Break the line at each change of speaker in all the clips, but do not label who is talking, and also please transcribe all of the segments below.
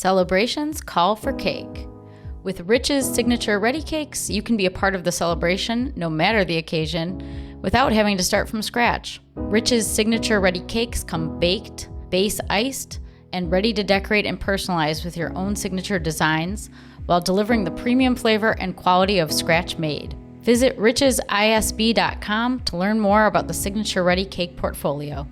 Celebrations call for cake. With Rich's Signature Ready Cakes, you can be a part of the celebration, no matter the occasion, without having to start from scratch. Rich's Signature Ready Cakes come baked, base iced, and ready to decorate and personalize with your own signature designs, while delivering the premium flavor and quality of scratch made. Visit richesisb.com to learn more about the Signature Ready Cake portfolio.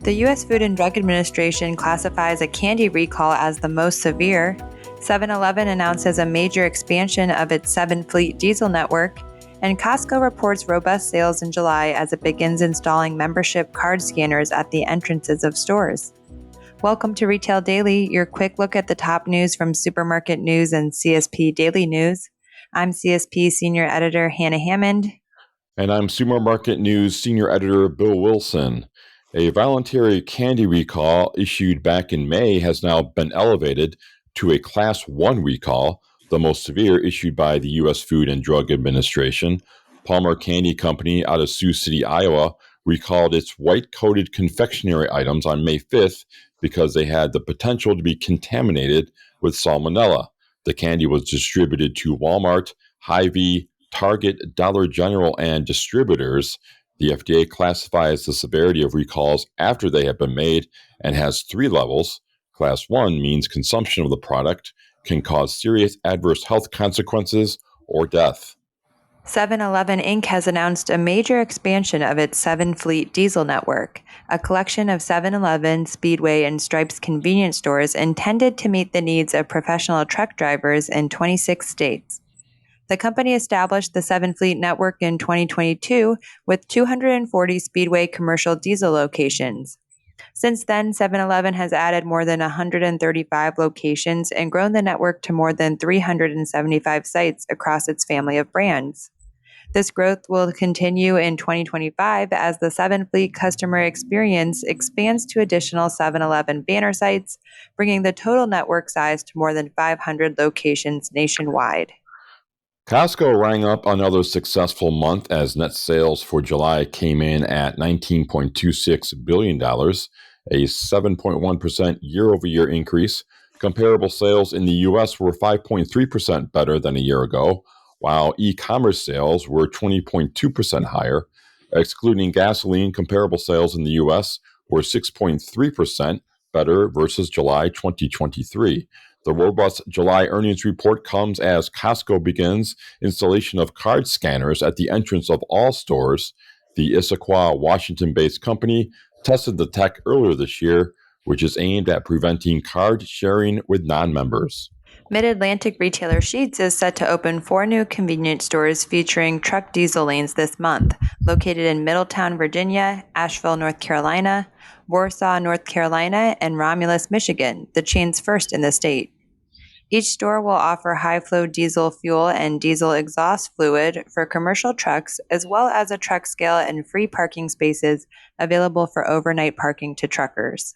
The U.S. Food and Drug Administration classifies a candy recall as the most severe. 7-Eleven announces a major expansion of its 7-fleet diesel network, and Costco reports robust sales in July as it begins installing membership card scanners at the entrances of stores. Welcome to Retail Daily, your quick look at the top news from Supermarket News and CSP Daily News. I'm CSP Senior Editor Hannah Hammond.
And I'm Supermarket News Senior Editor Bill Wilson. A voluntary candy recall issued back in May has now been elevated to a Class 1 recall, the most severe issued by the U.S. Food and Drug Administration. Palmer Candy Company out of Sioux City, Iowa, recalled its white-coated confectionery items on May 5th because they had the potential to be contaminated with salmonella. The candy was distributed to Walmart, Hy-Vee, Target, Dollar General, and distributors. The FDA classifies the severity of recalls after they have been made and has 3 levels. Class 1 means consumption of the product can cause serious adverse health consequences or death.
7-Eleven Inc. has announced a major expansion of its 7-fleet diesel network, a collection of 7-Eleven, Speedway, and Stripes convenience stores intended to meet the needs of professional truck drivers in 26 states. The company established the 7-fleet network in 2022 with 240 Speedway commercial diesel locations. Since then, 7-Eleven has added more than 135 locations and grown the network to more than 375 sites across its family of brands. This growth will continue in 2025 as the 7-fleet customer experience expands to additional 7-Eleven banner sites, bringing the total network size to more than 500 locations nationwide.
Costco rang up another successful month as net sales for July came in at $19.26 billion, a 7.1% year-over-year increase. Comparable sales in the U.S. were 5.3% better than a year ago, while e-commerce sales were 20.2% higher. Excluding gasoline, comparable sales in the U.S. were 6.3% better versus July 2023. The robust July earnings report comes as Costco begins installation of card scanners at the entrance of all stores. The Issaquah, Washington-based company tested the tech earlier this year, which is aimed at preventing card sharing with non-members.
Mid-Atlantic retailer Sheetz is set to open 4 new convenience stores featuring truck diesel lanes this month, located in Middletown, Virginia, Asheville, North Carolina, Warsaw, North Carolina, and Romulus, Michigan, the chain's first in the state. Each store will offer high-flow diesel fuel and diesel exhaust fluid for commercial trucks, as well as a truck scale and free parking spaces available for overnight parking to truckers.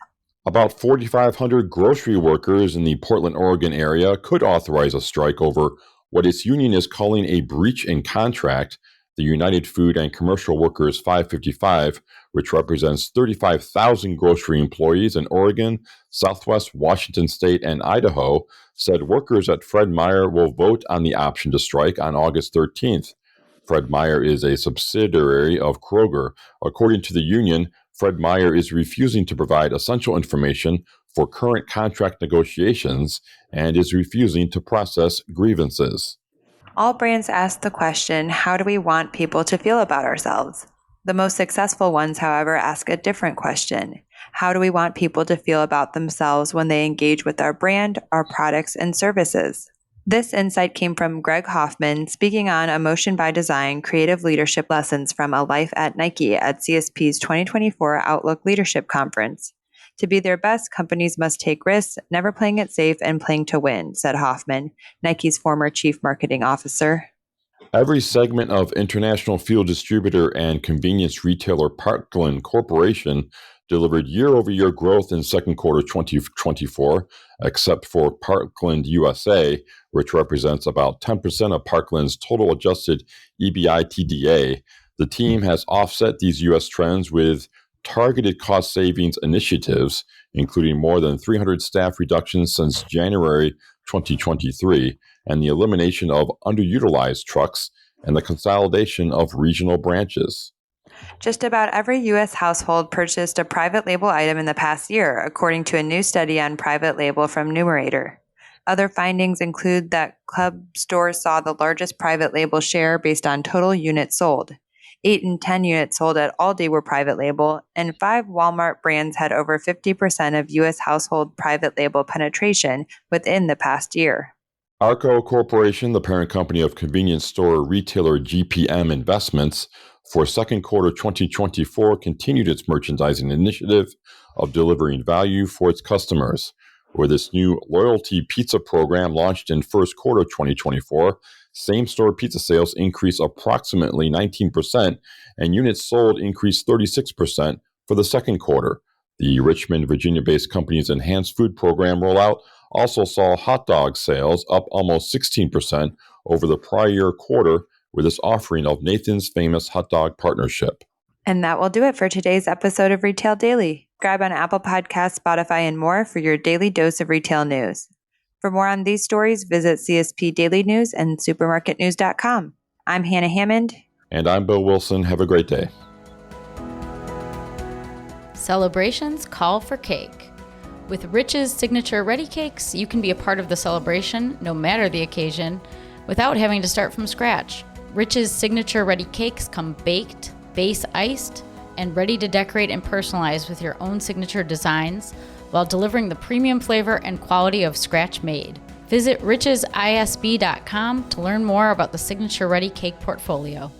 About 4,500 grocery workers in the Portland, Oregon area could authorize a strike over what its union is calling a breach in contract. The United Food and Commercial Workers 555, which represents 35,000 grocery employees in Oregon, Southwest Washington State, and Idaho, said workers at Fred Meyer will vote on the option to strike on August 13th. Fred Meyer is a subsidiary of Kroger. According to the union, Fred Meyer is refusing to provide essential information for current contract negotiations and is refusing to process grievances.
All brands ask the question, how do we want people to feel about ourselves? The most successful ones, however, ask a different question. How do we want people to feel about themselves when they engage with our brand, our products, and services? This insight came from Greg Hoffman speaking on Emotion by Design, Creative Leadership Lessons from a Life at Nike at CSP's 2024 Outlook Leadership Conference. To be their best, companies must take risks, never playing it safe and playing to win, said Hoffman, Nike's former chief marketing officer.
Every segment of international fuel distributor and convenience retailer Parkland Corporation delivered year-over-year growth in second quarter 2024, except for Parkland USA, which represents about 10% of Parkland's total adjusted EBITDA. The team has offset these U.S. trends with targeted cost savings initiatives, including more than 300 staff reductions since January 2023, and the elimination of underutilized trucks and the consolidation of regional branches.
Just about every U.S. household purchased a private label item in the past year, according to a new study on private label from Numerator. Other findings include that club stores saw the largest private label share based on total units sold. 8 in 10 units sold at Aldi were private label, and 5 Walmart brands had over 50% of U.S. household private label penetration within the past year.
Arco Corporation, the parent company of convenience store retailer GPM Investments, for second quarter 2024 continued its merchandising initiative of delivering value for its customers. With this new loyalty pizza program launched in first quarter 2024, same-store pizza sales increased approximately 19%, and units sold increased 36% for the second quarter. The Richmond, Virginia-based company's enhanced food program rollout also saw hot dog sales up almost 16% over the prior year quarter with this offering of Nathan's Famous Hot Dog Partnership.
And that will do it for today's episode of Retail Daily. Subscribe on Apple Podcasts, Spotify, and more for your daily dose of retail news. For more on these stories, visit CSP Daily News and supermarketnews.com. I'm Hannah Hammond.
And I'm Bill Wilson. Have a great day.
Celebrations call for cake. With Rich's Signature Ready Cakes, you can be a part of the celebration, no matter the occasion, without having to start from scratch. Rich's Signature Ready Cakes come baked, base iced, and ready to decorate and personalize with your own signature designs while delivering the premium flavor and quality of scratch made. Visit richesisb.com to learn more about the Signature Ready Cake portfolio.